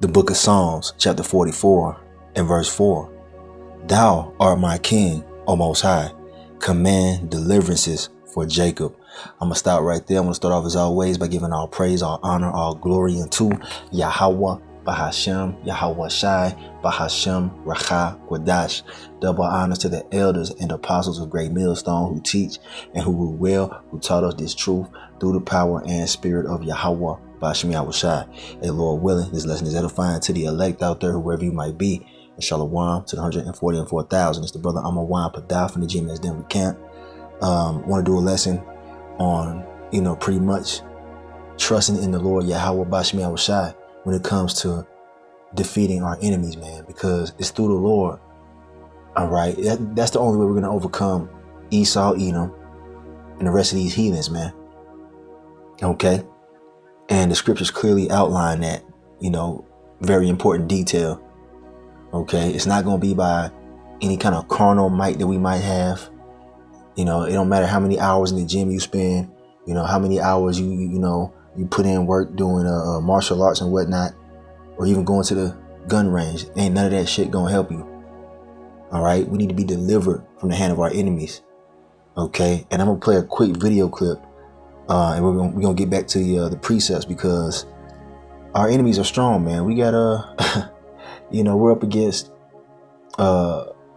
The book of Psalms, chapter 44 and verse 4. Thou art my king, O Most High. Command deliverances for Jacob. I'm going to stop right there. I'm going to start off as always by giving all praise, all honor, all glory unto Yahweh Bahashem, Yahweh Shai, Bahashem, Racha, Quadash. Double honors to the elders and apostles of Great Millstone who teach and who rule well, who taught us this truth through the power and spirit of Yahweh Bahashem, Yahweh Shai. Hey, Lord willing, this lesson is edifying to the elect out there, whoever you might be. And Shalom to the 144,000. It's the brother Amawan Padah from the GMS Denver camp. Want to do a lesson on, pretty much trusting in the Lord Yahweh Bahashem, Yahweh Shai when it comes to defeating our enemies, man, because it's through the Lord. All right. That's the only way we're going to overcome Esau, Edom, and the rest of these heathens, man. Okay. And the scriptures clearly outline that, very important detail. Okay. It's not going to be by any kind of carnal might that we might have. It don't matter how many hours in the gym you spend, how many hours you put in work doing martial arts and whatnot, or even going to the gun range. Ain't none of that shit gonna help you. All right, we need to be delivered from the hand of our enemies. Okay, and I'm gonna play a quick video clip, and we're gonna get back to the precepts, because our enemies are strong, man. We got we're up against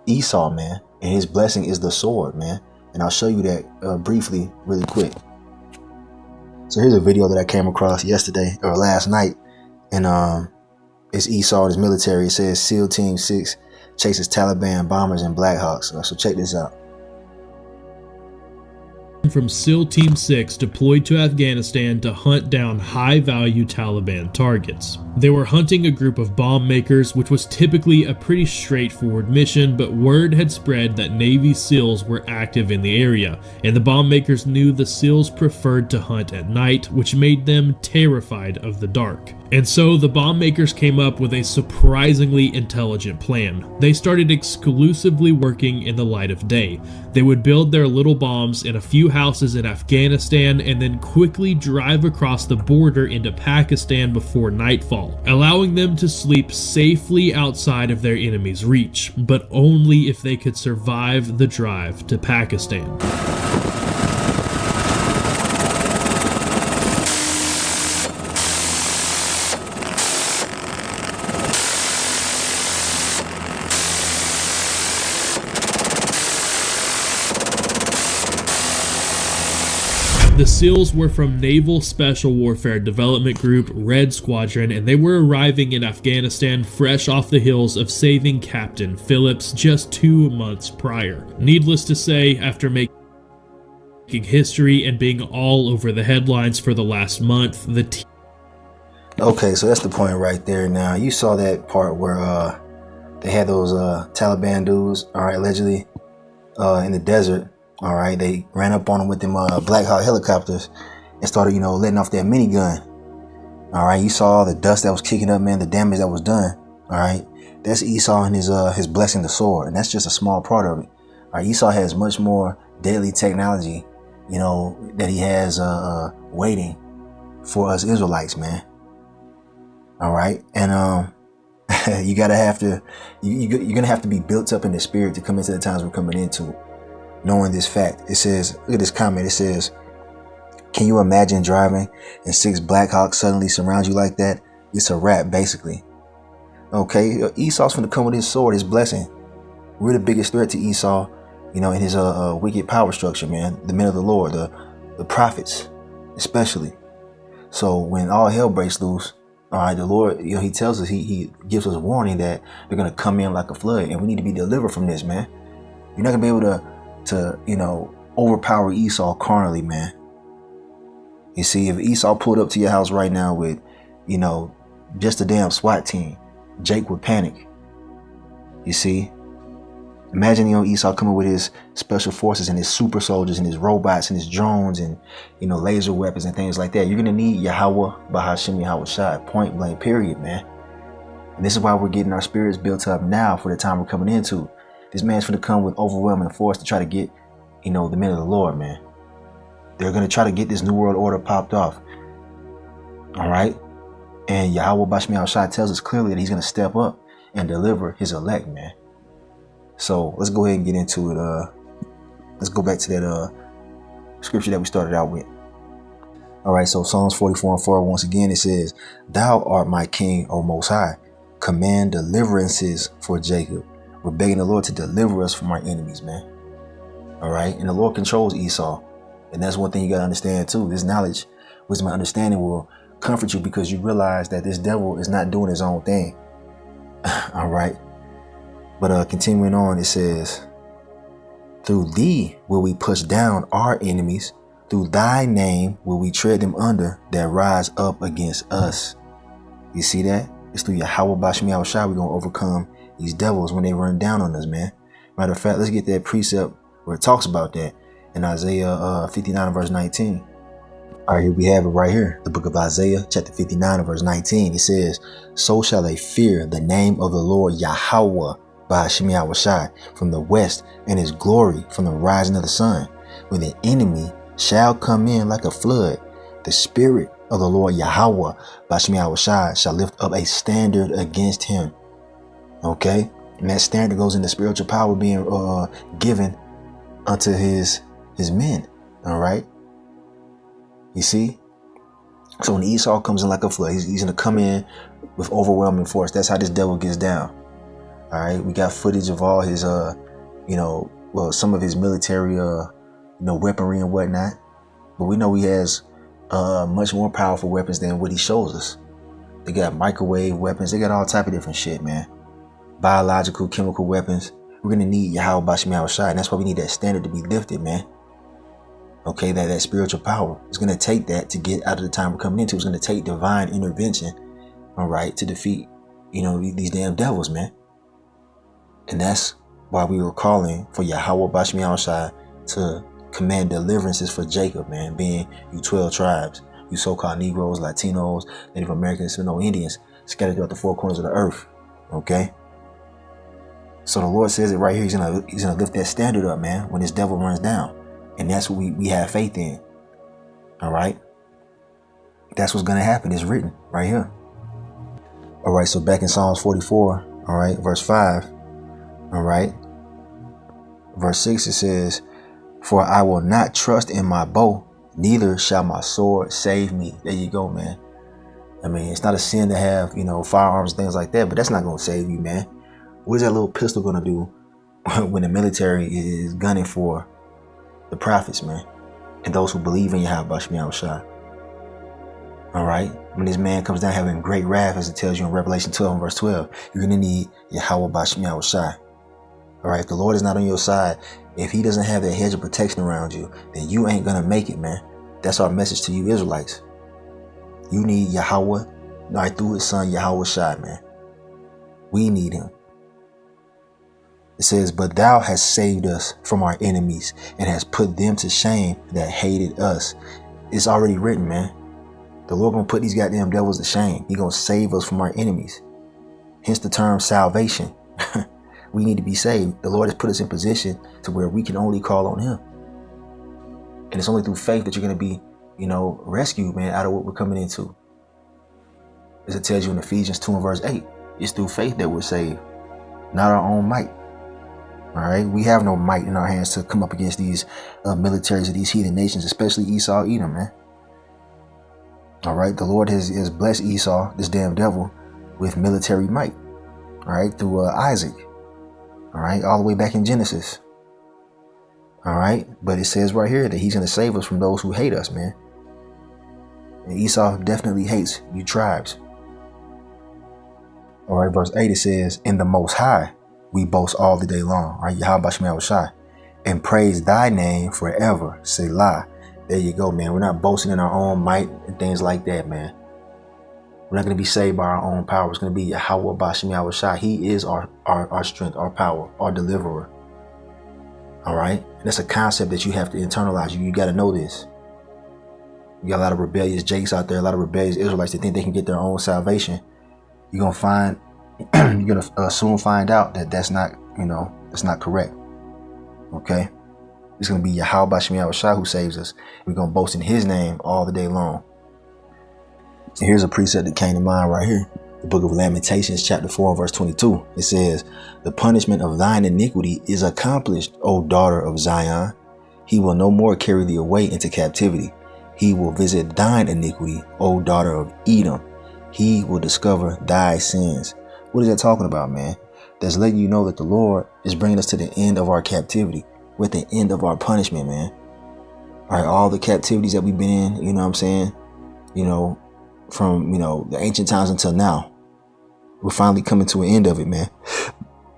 Esau, man, and his blessing is the sword, man. And I'll show you that briefly, really quick. So here's a video that I came across yesterday or last night, and it's Esau and his military. It says SEAL Team 6 chases Taliban bombers and Blackhawks. So check this out. From SEAL Team 6 deployed to Afghanistan to hunt down high-value Taliban targets. They were hunting a group of bomb makers, which was typically a pretty straightforward mission, but word had spread that Navy SEALs were active in the area, and the bomb makers knew the SEALs preferred to hunt at night, which made them terrified of the dark. And so the bomb makers came up with a surprisingly intelligent plan. They started exclusively working in the light of day. They would build their little bombs in a few houses in Afghanistan and then quickly drive across the border into Pakistan before nightfall, allowing them to sleep safely outside of their enemy's reach, but only if they could survive the drive to Pakistan. The SEALs were from Naval Special Warfare Development Group, Red Squadron, and they were arriving in Afghanistan fresh off the heels of saving Captain Phillips just 2 months prior. Needless to say, after making history and being all over the headlines for the last month, the team... Okay, so that's the point right there. Now, you saw that part where they had those Taliban dudes, all right, allegedly in the desert. All right, they ran up on them with them Black Hawk helicopters and started, letting off their minigun. All right, you saw the dust that was kicking up, man, the damage that was done. All right, that's Esau and his blessing, the sword, and that's just a small part of it. All right, Esau has much more deadly technology, that he has waiting for us Israelites, man. All right, and you're gonna have to be built up in the spirit to come into the times we're coming into. Knowing this fact, it says, look at this comment. It says, can you imagine driving and 6 Blackhawks suddenly surround you like that? It's a wrap, basically. Okay, Esau's gonna come with his sword, his blessing. We're the biggest threat to Esau, in his wicked power structure, man. The men of the Lord, the prophets, especially. So when all hell breaks loose, all right, the Lord, he tells us, he gives us a warning that they're gonna come in like a flood, and we need to be delivered from this, man. You're not gonna be able to overpower Esau carnally, man. You see, if Esau pulled up to your house right now with, just a damn SWAT team, Jake would panic. You see, imagine, Esau coming with his special forces and his super soldiers and his robots and his drones and, laser weapons and things like that. You're going to need Yahweh Bahashem, Yahweh Shai, point blank, period, man. And this is why we're getting our spirits built up now for the time we're coming into. This man's going to come with overwhelming force to try to get, the men of the Lord, man. They're going to try to get this new world order popped off. All right. And Yahweh Bashmi Shai tells us clearly that he's going to step up and deliver his elect, man. So let's go ahead and get into it. Let's go back to that scripture that we started out with. All right, so Psalms 44:4, once again, it says, "Thou art my king, O Most High. Command deliverances for Jacob." We're begging the Lord to deliver us from our enemies, man. All right, and the Lord controls Esau. And that's one thing you got to understand too. This knowledge, wisdom, and understanding will comfort you because you realize that this devil is not doing his own thing. All right. But continuing on, it says, "Through thee will we push down our enemies. Through thy name will we tread them under that rise up against us." You see that? It's through Yahweh Bashmi Shai we're going to overcome these devils when they run down on us, man. Matter of fact, let's get that precept where it talks about that in Isaiah 59 verse 19. All right, here we have it right here. The book of Isaiah, chapter 59 verse 19. It says, "So shall they fear the name of the Lord Yahweh Bashmi Shai from the west, and his glory from the rising of the sun. When the enemy shall come in like a flood, the spirit of the Lord Yahweh Bashmi Shai shall lift up a standard against him." Okay, and that standard goes into spiritual power being given unto his men. All right, you see. So when Esau comes in like a flood, he's going to come in with overwhelming force. That's how this devil gets down. All right, we got footage of all his some of his military weaponry and whatnot, but we know he has much more powerful weapons than what he shows us. They got microwave weapons. They got all type of different shit, man. Biological, chemical weapons. We're gonna need Yahweh Bashmi Shai, and that's why we need that standard to be lifted, man. Okay, that spiritual power. It's gonna take that to get out of the time we're coming into. It's gonna take divine intervention, all right, to defeat, these damn devils, man. And that's why we were calling for Yahweh Bashmi Shai to command deliverances for Jacob, man, being you 12 tribes, you so-called Negroes, Latinos, Native Americans, Indians, scattered throughout the four corners of the earth. Okay. So the Lord says it right here. He's gonna lift that standard up, man, when this devil runs down. And that's what we have faith in. All right. That's what's gonna happen. It's written right here. All right. So back in Psalms 44, all right, verse 5. All right. Verse 6, it says, "For I will not trust in my bow, neither shall my sword save me." There you go, man. I mean, it's not a sin to have, firearms and things like that, but that's not going to save you, man. What is that little pistol going to do when the military is gunning for the prophets, man, and those who believe in Yahweh Bashmi Shai? All right. When this man comes down having great wrath, as it tells you in Revelation 12 and verse 12, you're going to need Yahweh Bashmi Shai. All right. If the Lord is not on your side, if he doesn't have that hedge of protection around you, then you ain't going to make it, man. That's our message to you Israelites. You need Yahweh, through his son, Yahweh Shai, man. We need him. It says, "But thou hast saved us from our enemies and hast put them to shame that hated us." It's already written, man. The Lord gonna put these goddamn devils to shame. He gonna save us from our enemies. Hence the term salvation. We need to be saved. The Lord has put us in position to where we can only call on him. And it's only through faith that you're going to be, rescued, man, out of what we're coming into. As it tells you in Ephesians 2 and verse 8, it's through faith that we're saved, not our own might. All right. We have no might in our hands to come up against these militaries of these heathen nations, especially Esau, Edom, man. All right. The Lord has blessed Esau, this damn devil, with military might. All right. Through Isaac. All right, all the way back in Genesis. All right, but it says right here that he's going to save us from those who hate us, man. And Esau definitely hates you tribes. All right, verse 8, it says, "In the Most High we boast all the day long." All right, Yahweh Bashmi Shai, "and praise thy name forever. Selah." There you go, man. We're not boasting in our own might and things like that, man. We're not going to be saved by our own power. It's going to be Yahweh Bashmi Shai. He is our strength, our power, our deliverer. All right. And that's a concept that you have to internalize. You got to know this. You got a lot of rebellious jakes out there, a lot of rebellious Israelites that think they can get their own salvation. You're going to soon find out that that's not correct. Okay. It's going to be Yahweh Bashmi Shai who saves us. We're going to boast in his name all the day long. And here's a precept that came to mind right here. The book of Lamentations, chapter 4, and verse 22. It says, "The punishment of thine iniquity is accomplished, O daughter of Zion. He will no more carry thee away into captivity. He will visit thine iniquity, O daughter of Edom. He will discover thy sins." What is that talking about, man? That's letting you know that the Lord is bringing us to the end of our captivity. We're at the end of our punishment, man. All right, all the captivities that we've been in, you know what I'm saying? You know, from, the ancient times until now. We're finally coming to an end of it, man.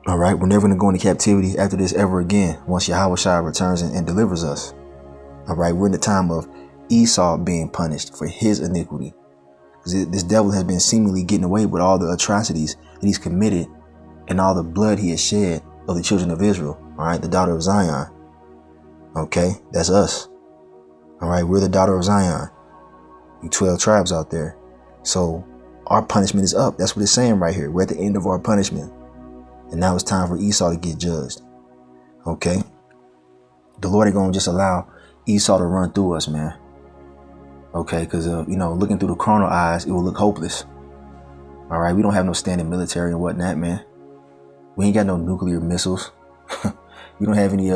All right, we're never going to go into captivity after this ever again once Yahushua returns and delivers us. All right, we're in the time of Esau being punished for his iniquity. This devil has been seemingly getting away with all the atrocities that he's committed and all the blood he has shed of the children of Israel. All right, the daughter of Zion. Okay, that's us. All right, we're the daughter of Zion. You 12 tribes out there. So our punishment is up. That's what it's saying right here. We're at the end of our punishment. And now it's time for Esau to get judged. Okay. The Lord ain't going to just allow Esau to run through us, man. Okay. Because, looking through the carnal eyes, it will look hopeless. All right. We don't have no standing military and whatnot, man. We ain't got no nuclear missiles. We don't have any,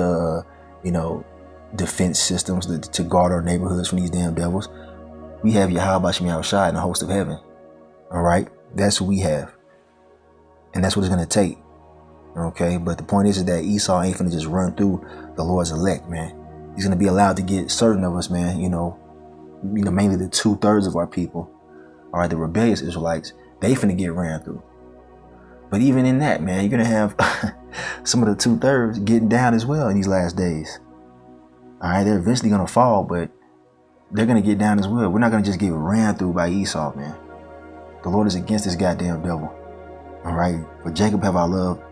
defense systems to guard our neighborhoods from these damn devils. We have Yahweh Shemi Shai and the host of heaven. All right. That's what we have. And that's what it's going to take. Okay. But the point is that Esau ain't going to just run through the Lord's elect, man. He's going to be allowed to get certain of us, man, mainly the 2/3 of our people. All right. The rebellious Israelites, they finna get ran through. But even in that, man, you're going to have some of the 2/3 getting down as well in these last days. All right. They're eventually going to fall, but they're going to get down as well. We're not going to just get ran through by Esau, man. The Lord is against this goddamn devil. All right. For Jacob have I loved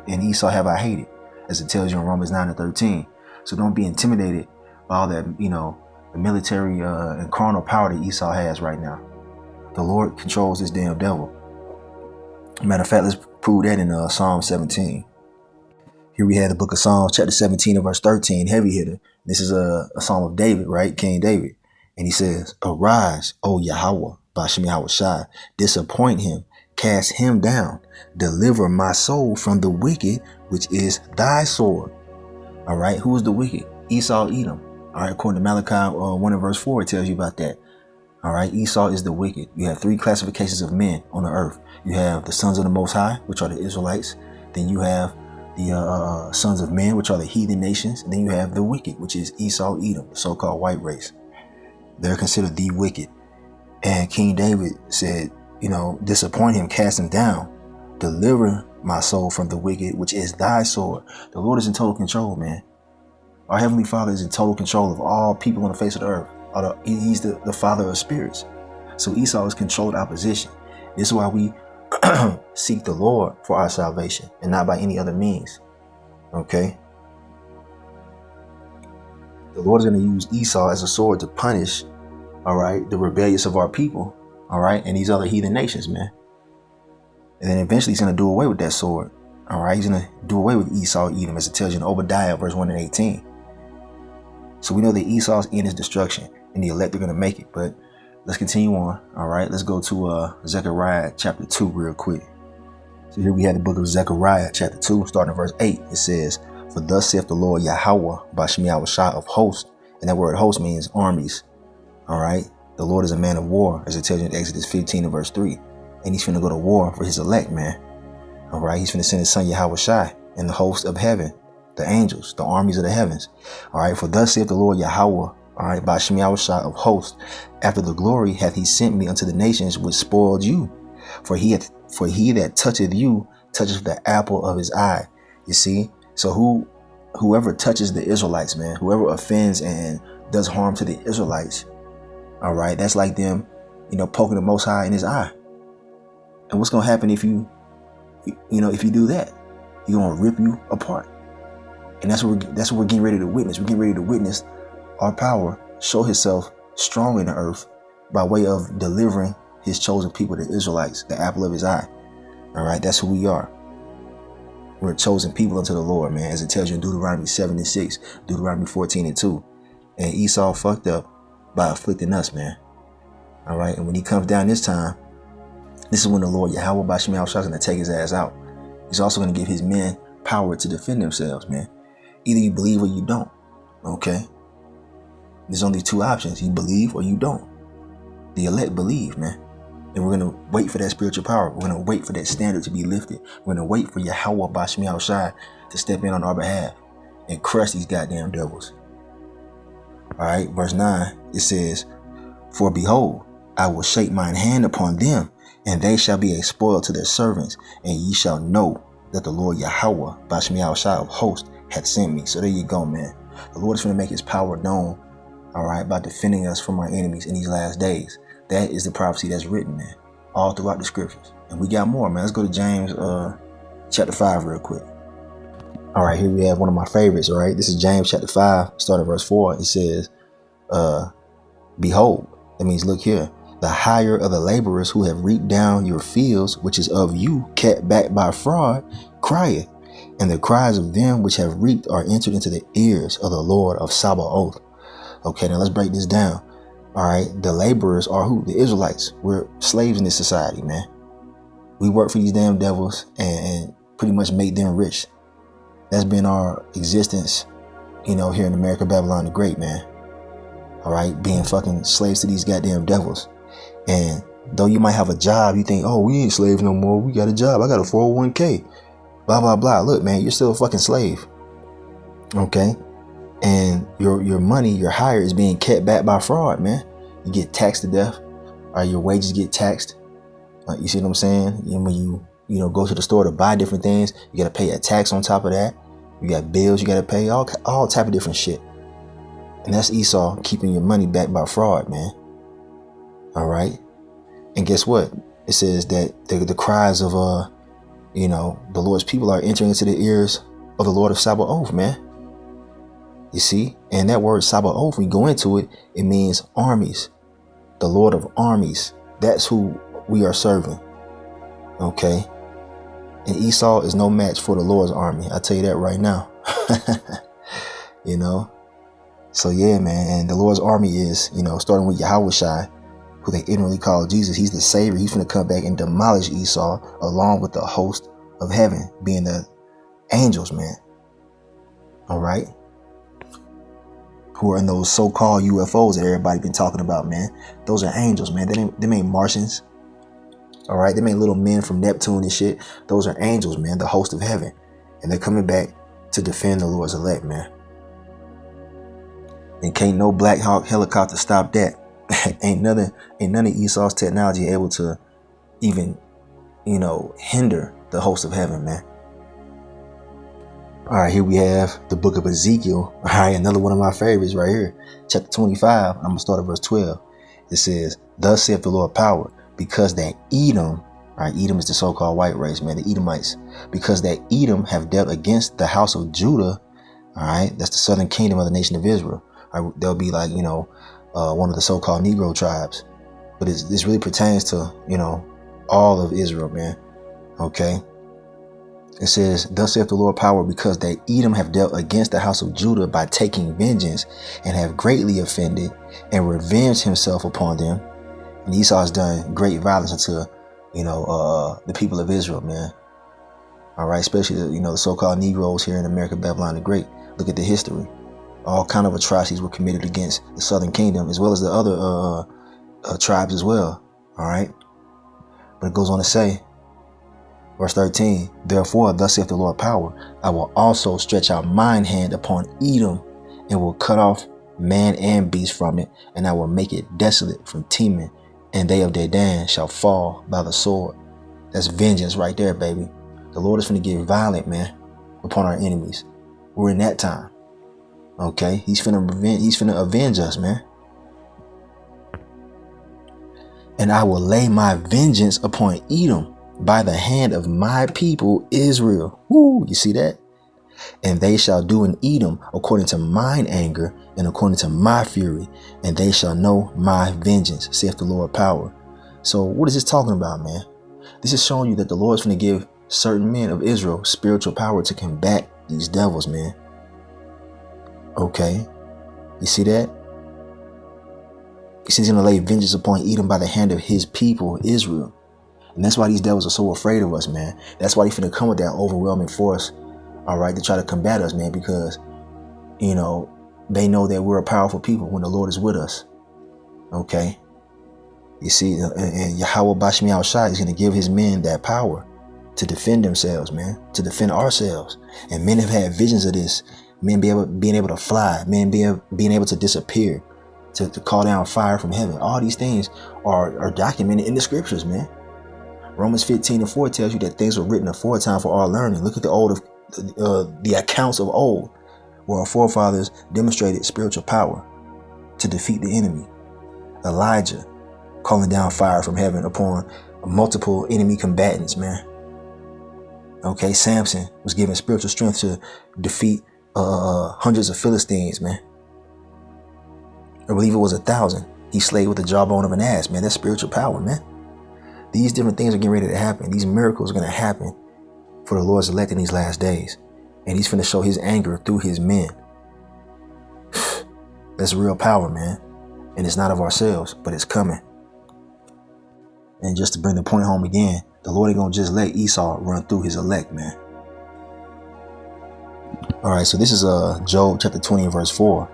and Esau have I hated, as it tells you in Romans 9:13. So don't be intimidated by all that, the military and carnal power that Esau has right now. The Lord controls this damn devil. Matter of fact, let's prove that in Psalm 17. Here we have the book of Psalms, chapter 17 and verse 13, heavy hitter. This is a psalm of David, right? King David. And he says, "Arise, O Yahweh, Bashim Yahushai, disappoint him, cast him down, deliver my soul from the wicked, which is thy sword." All right. Who is the wicked? Esau, Edom. All right. According to Malachi 1 and verse 4, it tells you about that. All right. Esau is the wicked. You have 3 classifications of men on the earth. You have the sons of the Most High, which are the Israelites. Then you have the sons of men, which are the heathen nations. And then you have the wicked, which is Esau, Edom, the so-called white race. They're considered the wicked. And King David said, disappoint him, cast him down, deliver my soul from the wicked, which is thy sword. The Lord is in total control, man. Our Heavenly Father is in total control of all people on the face of the earth. He's the Father of spirits. So Esau is controlled opposition. This is why we seek the Lord for our salvation and not by any other means. Okay. The Lord is going to use Esau as a sword to punish, all right, the rebellious of our people, all right, and these other heathen nations, man. And then eventually he's going to do away with that sword, all right. He's going to do away with Esau, Edom, as it tells you in Obadiah, verse 1 and 18. So we know that Esau's end is destruction, and the elect are going to make it. But let's continue on, all right. Let's go to Zechariah chapter 2 real quick. So here we have the book of Zechariah chapter 2, starting at verse 8. It says, "For thus saith the Lord Yahweh, Bashim Yahushai of hosts," and that word host means armies. All right. The Lord is a man of war, as it tells you in Exodus 15 and verse 3. And he's finna go to war for his elect, man. All right. He's finna send his son Yahushai and the host of heaven, the angels, the armies of the heavens. All right. "For thus saith the Lord Yahweh, all right, Bashim Yahushai of hosts, after the glory hath he sent me unto the nations which spoiled you. For he that toucheth you toucheth the apple of his eye." You see? So whoever touches the Israelites, man, whoever offends and does harm to the Israelites, all right, that's like them, poking the Most High in his eye. And what's going to happen if you do that? He's going to rip you apart. And that's what we're getting ready to witness. We're getting ready to witness our power show himself strong in the earth by way of delivering his chosen people, the Israelites, the apple of his eye. All right, that's who we are. We're a chosen people unto the Lord, man, as it tells you in Deuteronomy 7 and 6, Deuteronomy 14 and 2. And Esau fucked up by afflicting us, man. All right. And when he comes down this time, this is when the Lord Yahweh Bashim Yahushua is going to take his ass out. He's also going to give his men power to defend themselves, man. Either you believe or you don't. Okay. There's only two options. You believe or you don't. The elect believe, man. And we're going to wait for that spiritual power. We're going to wait for that standard to be lifted. We're going to wait for Yahweh Bashim Yahushua to step in on our behalf and crush these goddamn devils. All right. Verse 9, it says, for behold, I will shake mine hand upon them, and they shall be a spoil to their servants, and ye shall know that the Lord Yahweh Bashim Yahushua of hosts hath sent me. So there you go, man. The Lord is going to make his power known, all right, by defending us from our enemies in these last days. That is the prophecy that's written, man, all throughout the scriptures. And we got more, man. Let's go to James chapter 5 real quick. All right, here we have one of my favorites, all right? This is James chapter 5, start at verse 4. It says, behold, that means look here, the hire of the laborers who have reaped down your fields, which is of you, kept back by fraud, crieth, and the cries of them which have reaped are entered into the ears of the Lord of Sabaoth. Okay, now let's break this down. All right, the laborers are who? The Israelites. We're slaves in this society, man. We work for these damn devils and pretty much make them rich. That's been our existence, you know, here in America, Babylon the Great, man. All right, being fucking slaves to these goddamn devils. And though you might have a job, you think, oh, we ain't slaves no more. We got a job. I got a 401k. Blah, blah, blah. Look, man, you're still a fucking slave. Okay. And your money, your hire is being kept back by fraud, man. You get taxed to death. Or your wages get taxed. You see what I'm saying? And when you go to the store to buy different things, you got to pay a tax on top of that. You got bills you got to pay, all type of different shit. And that's Esau keeping your money back by fraud, man. All right. And guess what? It says that the cries of, the Lord's people are entering into the ears of the Lord of Sabaoth, man. You see? And that word Sabaoth, when you go into it, it means armies. The Lord of armies. That's who we are serving. Okay. And Esau is no match for the Lord's army. I tell you that right now. You know? So yeah, man. And the Lord's army is, starting with Yahushua, who they ignorantly call Jesus. He's the savior. He's going to come back and demolish Esau along with the host of heaven, being the angels, man. All right. Who are in those so-called UFOs that everybody been talking about, man. Those are angels, man. They ain't Martians. All right. They ain't little men from Neptune and shit. Those are angels, man. The host of heaven. And they're coming back to defend the Lord's elect, man. And can't no Black Hawk helicopter stop that. ain't none of Esau's technology able to even, hinder the host of heaven, man. All right, here we have the book of Ezekiel. All right, another one of my favorites right here. Chapter 25, I'm going to start at verse 12. It says, thus saith the Lord power, because that Edom, all right, Edom is the so-called white race, man, the Edomites, because that Edom have dealt against the house of Judah, all right, that's the southern kingdom of the nation of Israel. All right, they'll be like, one of the so-called Negro tribes. But this really pertains to, all of Israel, man. Okay. It says, thus saith the Lord power, because that Edom have dealt against the house of Judah by taking vengeance, and have greatly offended and revenged himself upon them. And Esau has done great violence unto, the people of Israel, man. All right. Especially, the so-called Negroes here in America, Babylon the Great. Look at the history. All kind of atrocities were committed against the southern kingdom, as well as the other tribes as well. All right. But it goes on to say, verse 13, therefore, thus saith the Lord power, I will also stretch out mine hand upon Edom, and will cut off man and beast from it, and I will make it desolate from Teman, and they of Dedan shall fall by the sword. That's vengeance right there, baby. The Lord is going to get violent, man, upon our enemies. We're in that time. Okay, he's finna avenge us, man. And I will lay my vengeance upon Edom by the hand of my people Israel. Woo, you see that? And they shall do in Edom according to mine anger and according to my fury, and they shall know my vengeance, saith the Lord power. So what is this talking about, man? This is showing you that the Lord's going to give certain men of Israel spiritual power to combat these devils, man. Okay, you see that? He says he's going to lay vengeance upon Edom by the hand of his people, Israel. And that's why these devils are so afraid of us, man. That's why they finna come with that overwhelming force, all right, to try to combat us, man, because, you know, they know that we're a powerful people when the Lord is with us. Okay. You see, and Yahweh Bashmi Al-Shai is going to give his men that power to defend themselves, man, to defend ourselves. And men have had visions of this. Men being able to fly, men being able to disappear, to call down fire from heaven. All these things are documented in the scriptures, man. Romans 15:4 tells you that things were written aforetime for our learning. Look at the accounts of old, where our forefathers demonstrated spiritual power to defeat the enemy. Elijah calling down fire from heaven upon multiple enemy combatants, man. Okay, Samson was given spiritual strength to defeat hundreds of Philistines, man. I believe it was 1,000. He slayed with the jawbone of an ass, man. That's spiritual power, man. These different things are getting ready to happen. These miracles are going to happen for the Lord's elect in these last days. And he's going to show his anger through his men. That's real power, man. And it's not of ourselves, but it's coming. And just to bring the point home again, the Lord ain't going to just let Esau run through his elect, man. All right, so this is Job chapter 20 verse 4.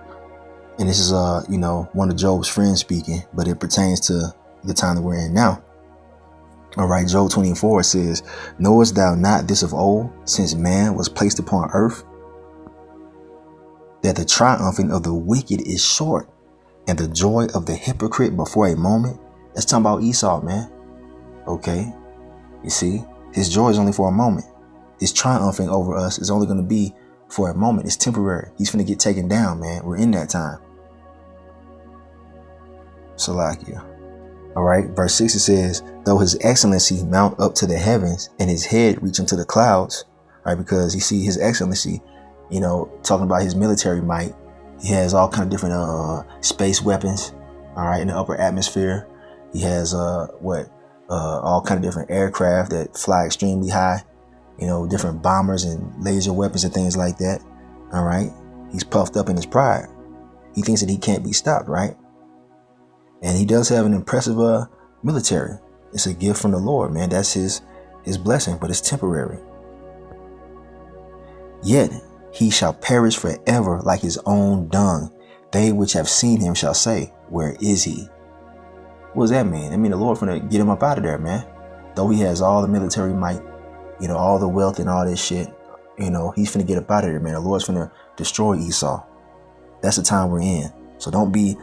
And this is, one of Job's friends speaking, but it pertains to the time that we're in now. All right, Job 24 says, knowest thou not this of old, since man was placed upon earth, that the triumphing of the wicked is short, and the joy of the hypocrite before a moment? That's talking about Esau, man. Okay, you see, his joy is only for a moment. His triumphing over us is only going to be for a moment. It's temporary. He's going to get taken down, man. We're in that time. Salakia. All right, verse 6, it says, though his excellency mount up to the heavens and his head reach into the clouds, right? Because you see his excellency, talking about his military might. He has all kind of different space weapons, all right, in the upper atmosphere. He has all kind of different aircraft that fly extremely high, different bombers and laser weapons and things like that. All right, he's puffed up in his pride. He thinks that he can't be stopped, right? And he does have an impressive military. It's a gift from the Lord, man. That's his blessing, but it's temporary. Yet he shall perish forever like his own dung. They which have seen him shall say, where is he? What does that mean? I mean, the Lord finna get him up out of there, man. Though he has all the military might, all the wealth and all this shit, he's finna get up out of there, man. The Lord's finna destroy Esau. That's the time we're in. So don't be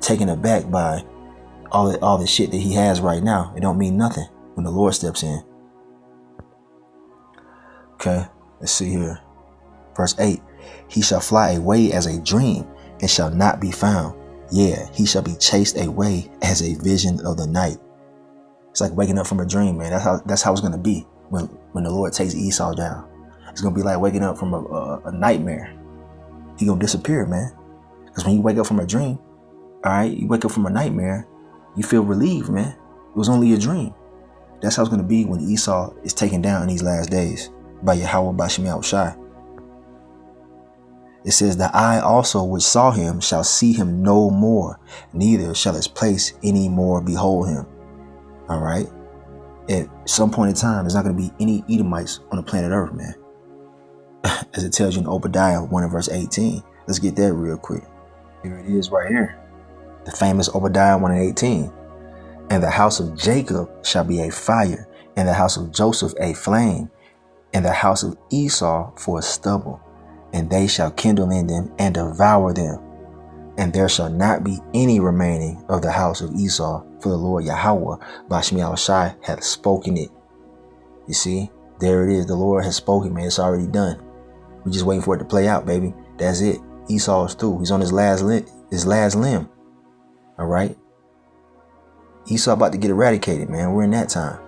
taken aback by all the shit that he has right now. It don't mean nothing when the Lord steps in. Okay, let's see here. Verse 8, he shall fly away as a dream and shall not be found. Yeah, he shall be chased away as a vision of the night. It's like waking up from a dream, man. That's how it's going to be when the Lord takes Esau down. It's going to be like waking up from a nightmare. He going to disappear, man. Because when you wake up from a dream, all right, you wake up from a nightmare, you feel relieved, man. It was only a dream. That's how it's going to be when Esau is taken down in these last days by Yahweh Bashmi Al-Shai. It says, the eye also which saw him shall see him no more, neither shall its place any more behold him. All right. At some point in time, there's not going to be any Edomites on the planet Earth, man. As it tells you in Obadiah 1 and verse 18. Let's get that real quick. Here it is right here. The famous Obadiah 1 and 18. And the house of Jacob shall be a fire, and the house of Joseph a flame, and the house of Esau for a stubble. And they shall kindle in them and devour them. And there shall not be any remaining of the house of Esau, for the Lord Yahweh Bashmi Al-Shai hath spoken it. You see, there it is. The Lord has spoken, man. It's already done. We're just waiting for it to play out, baby. That's it. Esau is through. He's on his last limb. All right. Esau about to get eradicated, man. We're in that time.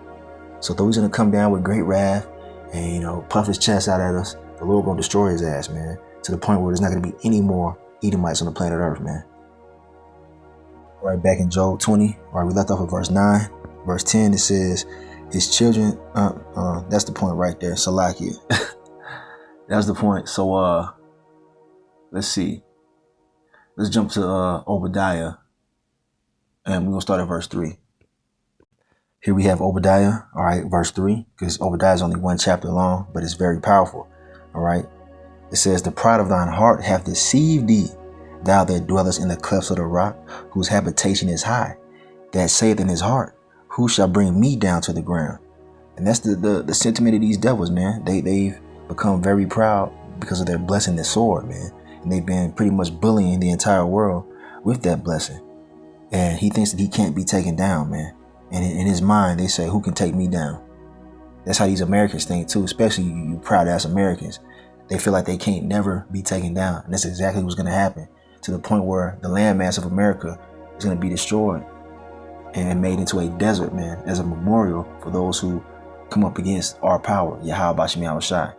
So though he's going to come down with great wrath and, puff his chest out at us, the Lord going to destroy his ass, man. To the point where there's not going to be any more Edomites on the planet Earth, man. All right, back in Job 20. All right, we left off at verse 9. Verse 10, it says, his children, that's the point right there. Salakia. That's the point. So, let's see. Let's jump to Obadiah And we're going to start at verse 3. Here we have Obadiah, all right, verse 3, because Obadiah is only one chapter long, but it's very powerful, all right. It says, the pride of thine heart hath deceived thee, thou that dwellest in the clefts of the rock, whose habitation is high, that saith in his heart, who shall bring me down to the ground? And that's the sentiment of these devils, man. They've become very proud because of their blessing, the sword, man. And they've been pretty much bullying the entire world with that blessing. And he thinks that he can't be taken down, man. And in his mind, they say, who can take me down? That's how these Americans think too, especially you proud ass Americans. They feel like they can't never be taken down. And that's exactly what's going to happen, to the point where the landmass of America is going to be destroyed and made into a desert, man, as a memorial for those who come up against our power, Yahweh Bashim Yahushai.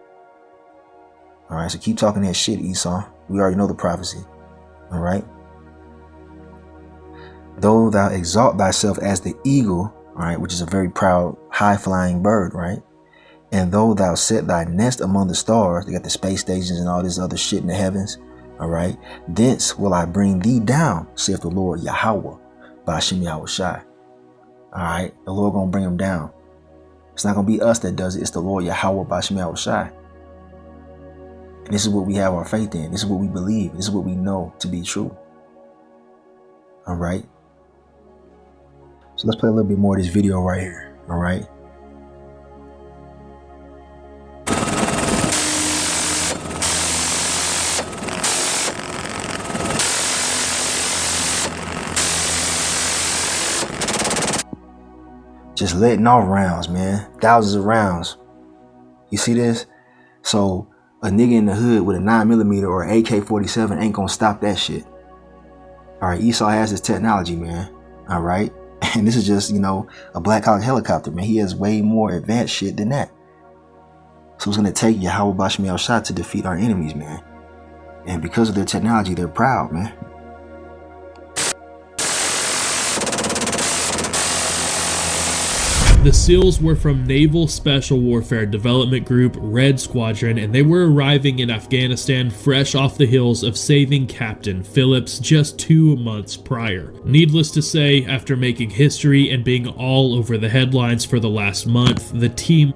All right, so keep talking that shit, Esau. We already know the prophecy. All right. Though thou exalt thyself as the eagle, all right, which is a very proud, high-flying bird, right? And though thou set thy nest among the stars, they got the space stations and all this other shit in the heavens, all right? Thence will I bring thee down, saith the Lord Yahweh, Bashim Yahushai. All right, the Lord gonna bring him down. It's not gonna be us that does it. It's the Lord Yahweh, Bashim Yahushai. And this is what we have our faith in. This is what we believe. This is what we know to be true. All right. So let's play a little bit more of this video right here. All right. Just letting off rounds, man. Thousands of rounds. You see this? So a nigga in the hood with a 9mm or AK-47 ain't gonna stop that shit. All right, Esau has this technology, man. All right. And this is just, you know, a Black Hawk helicopter, man. He has way more advanced shit than that. So it's going to take Yahweh Bashim Yahushai to defeat our enemies, man. And because of their technology, they're proud, man. The SEALs were from Naval Special Warfare Development Group, Red Squadron, and they were arriving in Afghanistan fresh off the heels of saving Captain Phillips just 2 months prior. Needless to say, after making history and being all over the headlines for the last month, the team...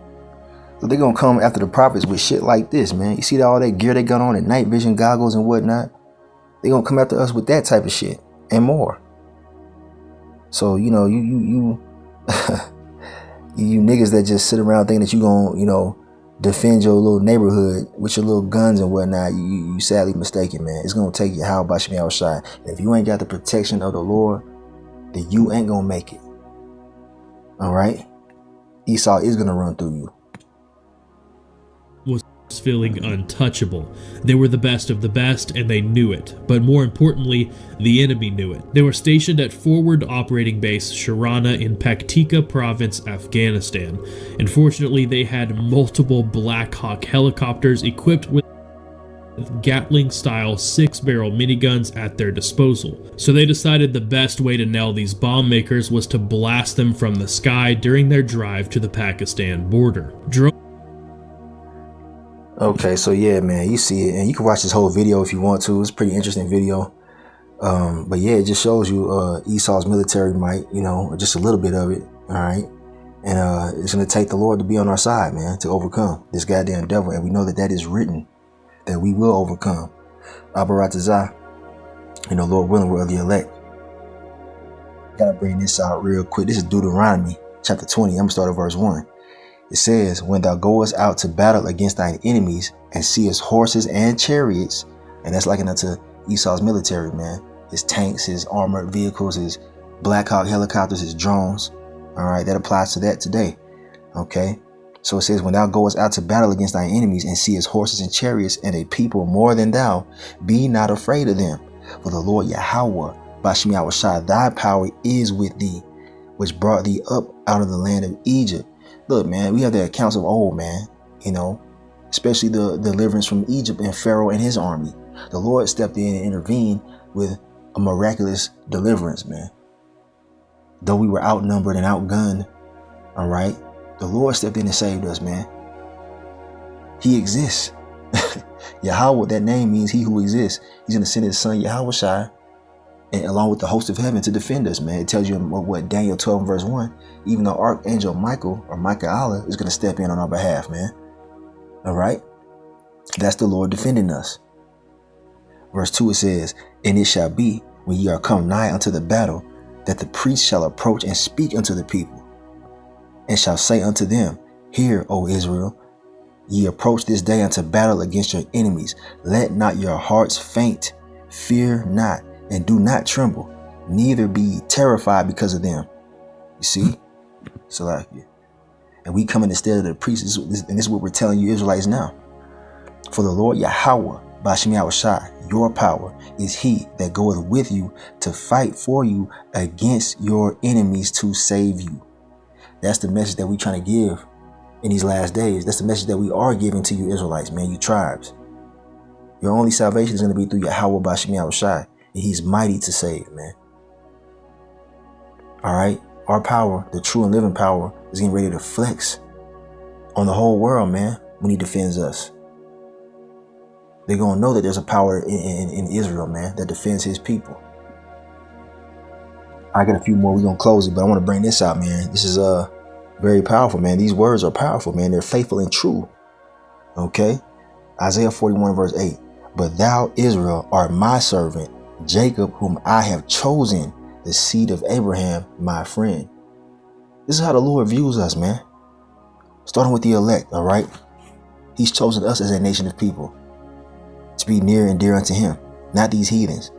So they're going to come after the prophets with shit like this, man. You see all that gear they got on and night vision goggles and whatnot? They're going to come after us with that type of shit and more. So, you know, you niggas that just sit around thinking that you gonna, you know, defend your little neighborhood with your little guns and whatnot, you sadly mistaken, man. It's gonna take you how Bashim Yahushai. If you ain't got the protection of the Lord, then you ain't gonna make it. All right? Esau is gonna run through you. Was feeling untouchable. They were the best of the best and they knew it, but more importantly, the enemy knew it. They were stationed at Forward Operating Base Sharana in Paktika Province, Afghanistan. Unfortunately, they had multiple Black Hawk helicopters equipped with Gatling-style 6-barrel miniguns at their disposal. So they decided the best way to nail these bomb makers was to blast them from the sky during their drive to the Pakistan border. Okay, so yeah, man, you see it, and you can watch this whole video if you want to. It's a pretty interesting video. But yeah, it just shows you Esau's military might, you know, just a little bit of it, all right? And it's going to take the Lord to be on our side, man, to overcome this goddamn devil. And we know that that is written, that we will overcome. Abaratazah, you know, Lord willing, we're the elect. Gotta bring this out real quick. This is Deuteronomy chapter 20. I'm going to start at verse 1. It says, when thou goest out to battle against thine enemies and seest horses and chariots, and that's likened unto Esau's military, man. His tanks, his armored vehicles, his Black Hawk helicopters, his drones. All right, that applies to that today. Okay, so it says, when thou goest out to battle against thine enemies and seest horses and chariots and a people more than thou, be not afraid of them. For the Lord Yahweh, Bashim Yahushai, thy power is with thee, which brought thee up out of the land of Egypt. Look, man, we have the accounts of old, man, you know, especially the deliverance from Egypt and Pharaoh and his army. The Lord stepped in and intervened with a miraculous deliverance, man. Though we were outnumbered and outgunned, all right, the Lord stepped in and saved us, man. He exists. Yahweh, that name means he who exists. He's going to send his son, Yahushai, and along with the host of heaven to defend us, man. It tells you in what Daniel 12 verse 1, even the archangel Michael or Michaela is going to step in on our behalf, man. All right. That's the Lord defending us. Verse 2, it says, and it shall be when ye are come nigh unto the battle, that the priest shall approach and speak unto the people, and shall say unto them, hear, O Israel, ye approach this day unto battle against your enemies. Let not your hearts faint, fear not, and do not tremble, neither be ye terrified because of them. You see? So like, and we come in instead of the priests, and this is what we're telling you Israelites now. For the Lord Yahweh, Bashim Yahushai, your power is he that goeth with you to fight for you against your enemies to save you. That's the message that we're trying to give in these last days. That's the message that we are giving to you Israelites, man, you tribes. Your only salvation is going to be through Yahweh Bashim Yahushai, and he's mighty to save, man. All right. Our power, the true and living power, is getting ready to flex on the whole world, man, when he defends us. They're going to know that there's a power in Israel, man, that defends his people. I got a few more. We're going to close it, but I want to bring this out, man. This is very powerful, man. These words are powerful, man. They're faithful and true. Okay. Isaiah 41 verse 8. But thou, Israel, art my servant, Jacob, whom I have chosen, the seed of Abraham, my friend. This is how the Lord views us, man. Starting with the elect, all right? He's chosen us as a nation of people to be near and dear unto him, not these heathens.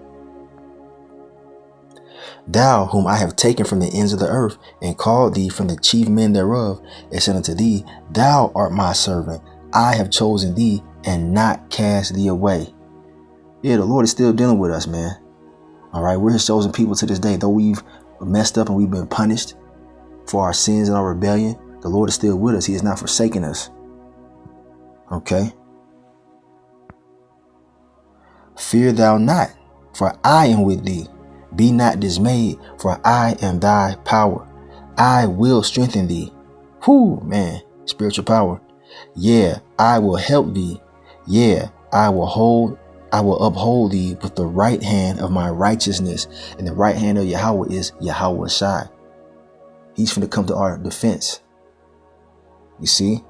Thou, whom I have taken from the ends of the earth, and called thee from the chief men thereof, and said unto thee, thou art my servant. I have chosen thee, and not cast thee away. Yeah, the Lord is still dealing with us, man. All right, we're his chosen people to this day. Though we've messed up and we've been punished for our sins and our rebellion, the Lord is still with us. He has not forsaken us. Okay. Fear thou not, for I am with thee. Be not dismayed, for I am thy power. I will strengthen thee. Whoo, man, spiritual power. Yeah, I will help thee. Yeah, I will uphold thee with the right hand of my righteousness. And the right hand of Yahweh is Yahweh Shai. He's finna come to our defense. You see,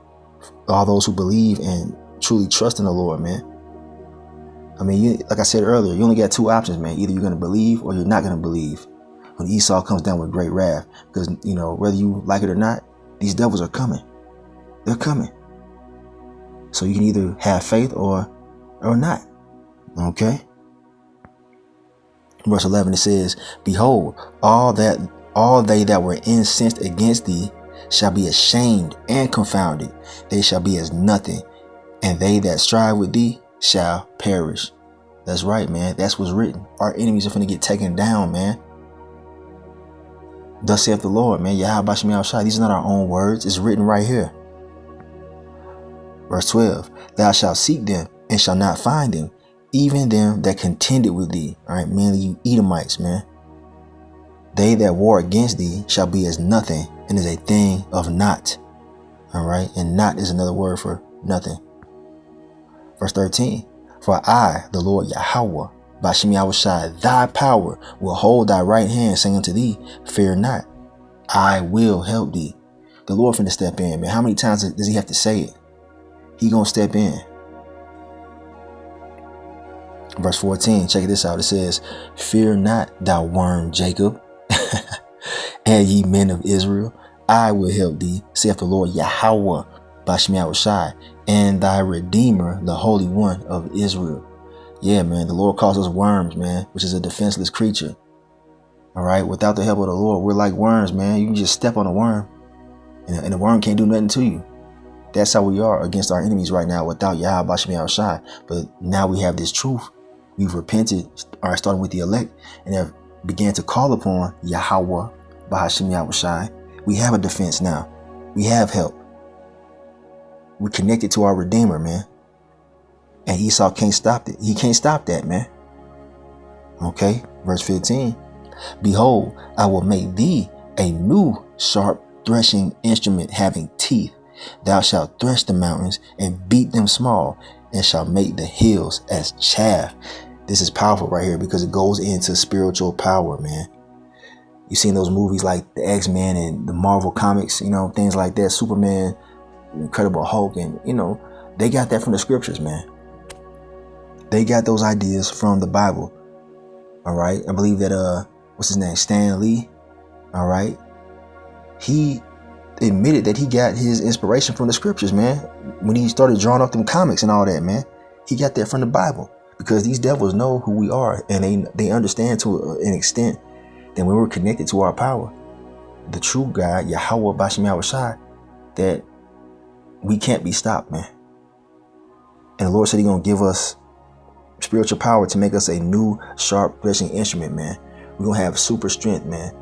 all those who believe and truly trust in the Lord, man. I mean, like I said earlier, you only got two options, man. Either you're going to believe or you're not going to believe when Esau comes down with great wrath. Because, you know, whether you like it or not, these devils are coming. They're coming. So you can either have faith or not. Okay. Verse 11, it says, behold, all they that were incensed against thee shall be ashamed and confounded. They shall be as nothing. And they that strive with thee shall perish. That's right, man. That's what's written. Our enemies are finna get taken down, man. Thus saith the Lord, man. Yahweh Bashim Yahushai. These are not our own words. It's written right here. Verse 12. Thou shalt seek them and shalt not find them, even them that contended with thee. All right, mainly you Edomites, man. They that war against thee shall be as nothing, and is a thing of naught. All right, and naught is another word for nothing. Verse 13. For I, the Lord Yahweh, Bashim Yahushai, thy power, will hold thy right hand, saying unto thee, fear not, I will help thee. The Lord finna step in, man. How many times does he have to say it? He gonna step in. Verse 14, check this out. It says, fear not, thou worm Jacob, and ye men of Israel, I will help thee, saith the Lord Yahweh, Bashim Yahushai, and thy Redeemer, the Holy One of Israel. Yeah, man, the Lord calls us worms, man, which is a defenseless creature. All right, without the help of the Lord, we're like worms, man. You can just step on a worm, and the worm can't do nothing to you. That's how we are against our enemies right now without Yahweh Bashim Yahushai. But now we have this truth. We've repented, starting with the elect, and have began to call upon Yahweh Bashim Yahushai. We have a defense now. We have help. We're connected to our Redeemer, man. And Esau can't stop it. He can't stop that, man. Okay, verse 15. Behold, I will make thee a new sharp threshing instrument having teeth. Thou shalt thresh the mountains and beat them small, and shall make the hills as chaff. This is powerful right here because it goes into spiritual power, man. You've seen those movies like the X-Men and the Marvel comics, things like that, Superman, Incredible Hulk, and, they got that from the scriptures, man. They got those ideas from the Bible. All right. I believe that, what's his name? Stan Lee. All right. He admitted that he got his inspiration from the scriptures, man. When he started drawing up them comics and all that, man, he got that from the Bible because these devils know who we are and they understand to an extent that when we're connected to our power, the true God, Yahweh Bashim Yahushai, that we can't be stopped, man. And the Lord said He's going to give us spiritual power to make us a new sharp threshing instrument, man. We're going to have super strength, man.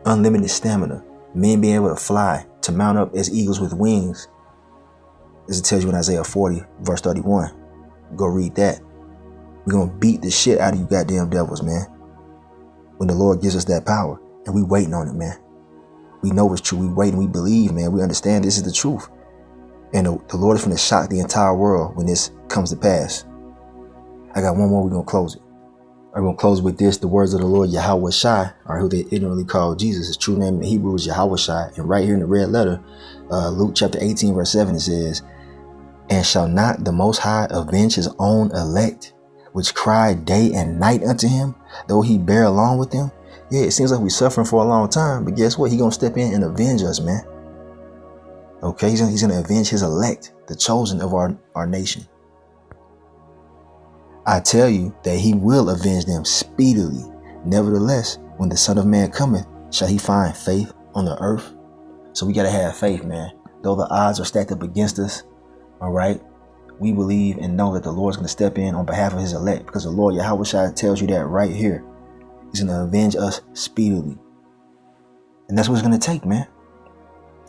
Unlimited stamina. Men being able to fly, to mount up as eagles with wings. As it tells you in Isaiah 40, verse 31. Go read that. We're going to beat the shit out of you goddamn devils, man. When the Lord gives us that power. And we waiting on it, man. We know it's true. We wait and we believe, man. We understand this is the truth. And the Lord is going to shock the entire world when this comes to pass. I got one more. We're going to close it. I'm going to close with this. The words of the Lord, Yahweh Shai, or who they ignorantly call Jesus. His true name in Hebrew is Yahweh Shai. And right here in the red letter, Luke chapter 18, verse 7, it says, "And shall not the Most High avenge his own elect, which cry day and night unto him, though he bear along with them?" Yeah, it seems like we're suffering for a long time, but guess what? He's going to step in and avenge us, man. Okay, he's going to avenge his elect, the chosen of our nation. I tell you that he will avenge them speedily. Nevertheless, when the Son of Man cometh, shall he find faith on the earth? So we got to have faith, man. Though the odds are stacked up against us, all right, we believe and know that the Lord's going to step in on behalf of his elect, because the Lord Yahweh Shai tells you that right here. He's going to avenge us speedily. And that's what it's going to take, man.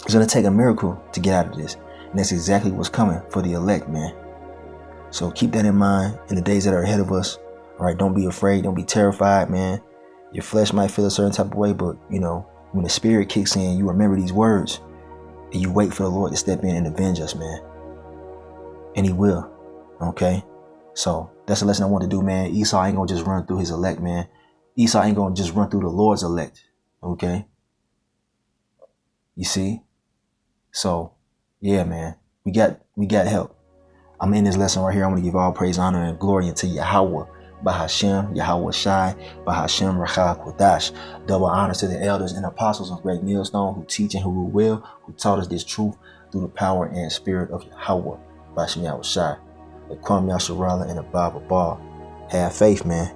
It's going to take a miracle to get out of this. And that's exactly what's coming for the elect, man. So keep that in mind in the days that are ahead of us. All right, don't be afraid. Don't be terrified, man. Your flesh might feel a certain type of way, but, when the Spirit kicks in, you remember these words and you wait for the Lord to step in and avenge us, man. And he will. Okay? So that's the lesson I want to do, man. Esau ain't going to just run through his elect, man. Esau ain't going to just run through the Lord's elect. Okay? You see? So, yeah, man. We got help. I'm in this lesson right here. I'm going to give all praise, honor, and glory unto Yahweh, Bahashem, Yahweh Shai, Bahashem, Rachah Kodash. Double honors to the elders and apostles of Great Millstone who teach and who rule well, who taught us this truth through the power and spirit of Yahweh, Bahashem Yahweh Shai. The Kwam Yasharala and the Bible Ball. Have faith, man.